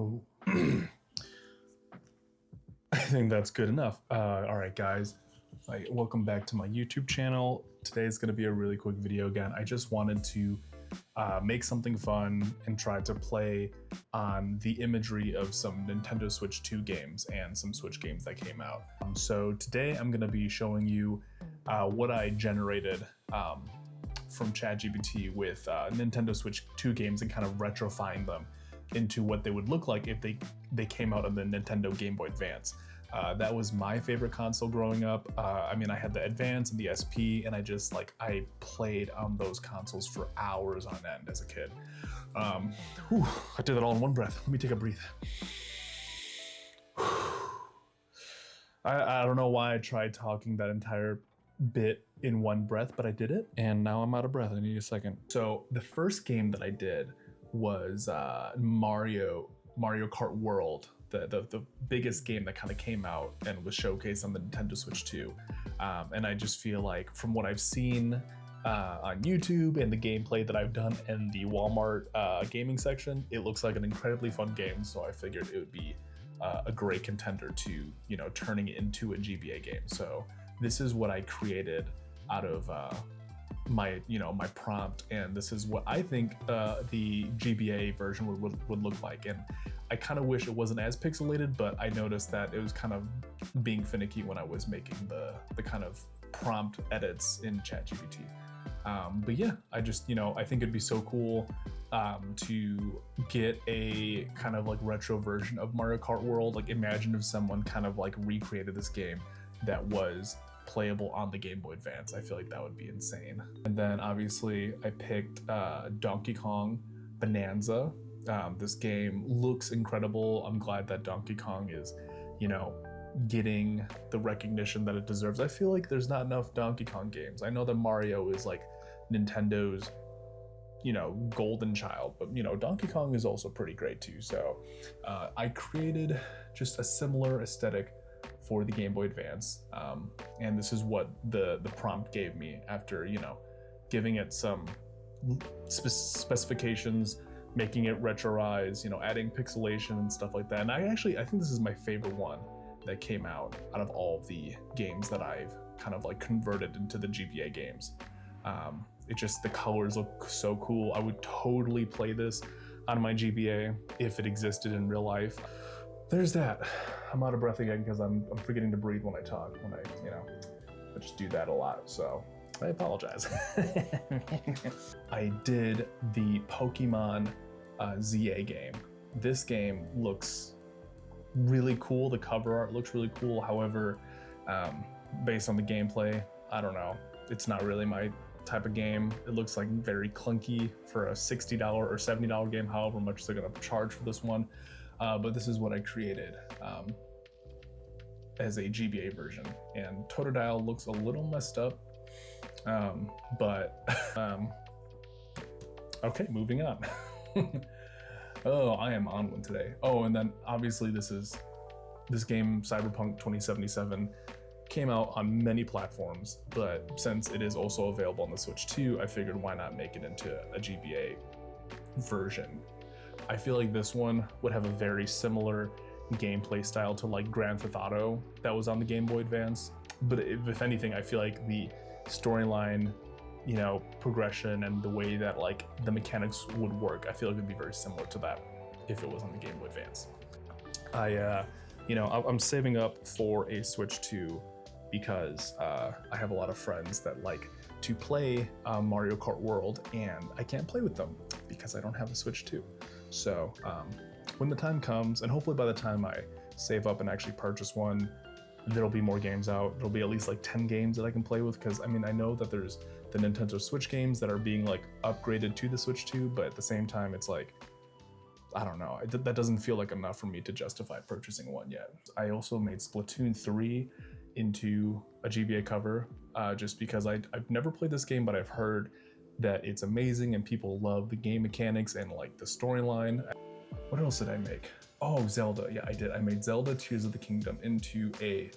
Oh, I think that's good enough. All right, guys. Welcome back to my YouTube channel. Today is going to be a really quick video again. I just wanted to make something fun and try to play on the imagery of some Nintendo Switch 2 games and some Switch games that came out. So today I'm going to be showing you what I generated from ChatGPT with Nintendo Switch 2 games and kind of retrofying them into what they would look like if they came out on the Nintendo Game Boy Advance. That was my favorite console growing up. I mean, I had the Advance and the SP, and I played on those consoles for hours on end as a kid. I did that all in one breath. Let me take a breath. I don't know why I tried talking that entire bit in one breath, but I did it, and now I'm out of breath. I need a second. So the first game that I did was Mario Kart World, the biggest game that kind of came out and was showcased on the Nintendo Switch 2. And I just feel like from what I've seen on YouTube and the gameplay that I've done in the Walmart gaming section, it looks like an incredibly fun game. So I figured it would be a great contender to, turning it into a GBA game. So this is what I created out of my prompt, and this is what I think the GBA version would look like. And I kind of wish it wasn't as pixelated, but I noticed that it was kind of being finicky when I was making the kind of prompt edits in ChatGPT. But yeah, I just, I think it'd be so cool to get a kind of like retro version of Mario Kart World. Like, imagine if someone kind of like recreated this game that was playable on the Game Boy Advance. I feel like that would be insane. And then obviously I picked Donkey Kong Bonanza. This game looks incredible. I'm glad that Donkey Kong is, getting the recognition that it deserves. I feel like there's not enough Donkey Kong games. I know that Mario is like Nintendo's, golden child, but Donkey Kong is also pretty great too. So I created just a similar aesthetic for the Game Boy Advance, and this is what the prompt gave me after giving it some specifications, making it retroize, adding pixelation and stuff like that. And I think this is my favorite one that came out of all of the games that I've kind of like converted into the GBA games. It just, the colors look so cool. I would totally play this on my GBA if it existed in real life. There's that. I'm out of breath again because I'm forgetting to breathe when I talk. I just do that a lot, so I apologize. I did the Pokemon ZA game. This game looks really cool. The cover art looks really cool. However, based on the gameplay, I don't know. It's not really my type of game. It looks like very clunky for a $60 or $70 game, however much they're going to charge for this one. But this is what I created as a GBA version. And Totodile looks a little messed up, but okay, moving on. Oh, I am on one today. Oh, and then obviously this game, Cyberpunk 2077, came out on many platforms, but since it is also available on the Switch 2, I figured why not make it into a GBA version. I feel like this one would have a very similar gameplay style to like Grand Theft Auto that was on the Game Boy Advance. But if anything, I feel like the storyline, progression and the way that like the mechanics would work, I feel like it would be very similar to that if it was on the Game Boy Advance. I'm saving up for a Switch 2 because I have a lot of friends that like to play Mario Kart World, and I can't play with them because I don't have a Switch 2. So when the time comes, and hopefully by the time I save up and actually purchase one, there'll be more games out. There'll be at least like 10 games that I can play with, because I know that there's the Nintendo Switch games that are being like upgraded to the Switch 2, but at the same time it's like, I don't know, that doesn't feel like enough for me to justify purchasing one yet. I also made Splatoon 3 into a GBA cover just because I've never played this game, but I've heard that it's amazing and people love the game mechanics and like the storyline. What else did I make? Oh, Zelda. Yeah, I did. I made Zelda Tears of the Kingdom into a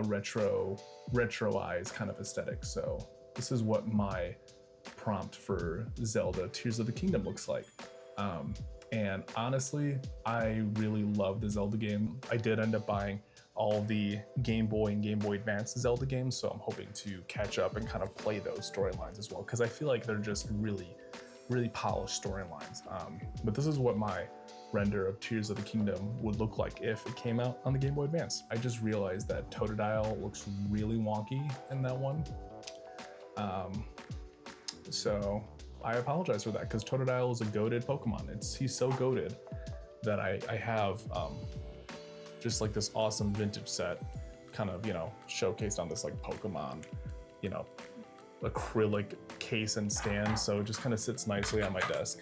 retroized kind of aesthetic. So this is what my prompt for Zelda Tears of the Kingdom looks like. And honestly, I really love the Zelda game. I did end up buying all the Game Boy and Game Boy Advance Zelda games, so I'm hoping to catch up and kind of play those storylines as well, because I feel like they're just really, really polished storylines. But this is what my render of Tears of the Kingdom would look like if it came out on the Game Boy Advance. I just realized that Totodile looks really wonky in that one. So I apologize for that, because Totodile is a goated Pokemon. He's so goated that I have just like this awesome vintage set kind of, showcased on this like Pokemon, acrylic case and stand. So it just kind of sits nicely on my desk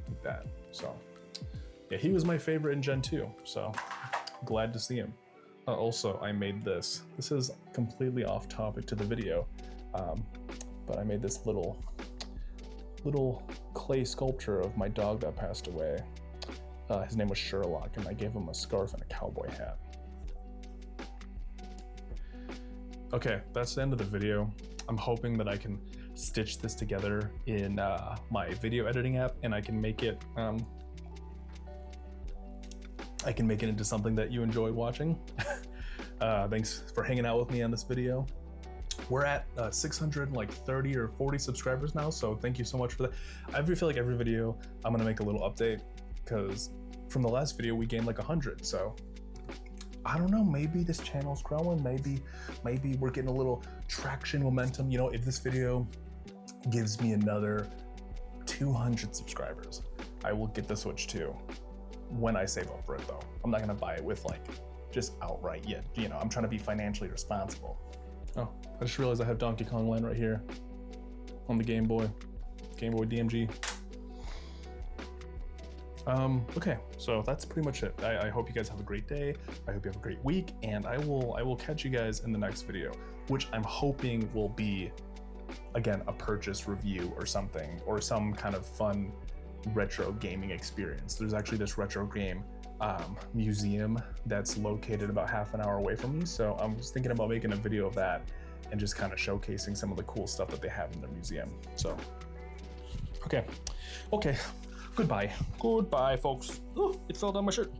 like that. So yeah, he was my favorite in Gen 2. So glad to see him. Also, I made this. This is completely off topic to the video, but I made this little clay sculpture of my dog that passed away. His name was Sherlock, and I gave him a scarf and a cowboy hat. Okay, that's the end of the video. I'm hoping that I can stitch this together in my video editing app, and I can make it into something that you enjoy watching. Thanks for hanging out with me on this video. We're at 630 or 40 subscribers now, so thank you so much for that. I feel like every video I'm gonna make a little update, because from the last video we gained like 100. So I don't know, maybe this channel's growing. Maybe we're getting a little traction, momentum. If this video gives me another 200 subscribers, I will get the Switch 2 when I save up for it, though. I'm not gonna buy it with like just outright yet. I'm trying to be financially responsible. Oh, I just realized I have Donkey Kong Land right here on the Game Boy DMG. Okay, so that's pretty much it. I hope you guys have a great day. I hope you have a great week, and I will catch you guys in the next video, which I'm hoping will be, again, a purchase review or something, or some kind of fun retro gaming experience. There's actually this retro game museum that's located about half an hour away from me, so I'm just thinking about making a video of that and just kind of showcasing some of the cool stuff that they have in the museum. So okay, goodbye folks. Oh, it fell down my shirt.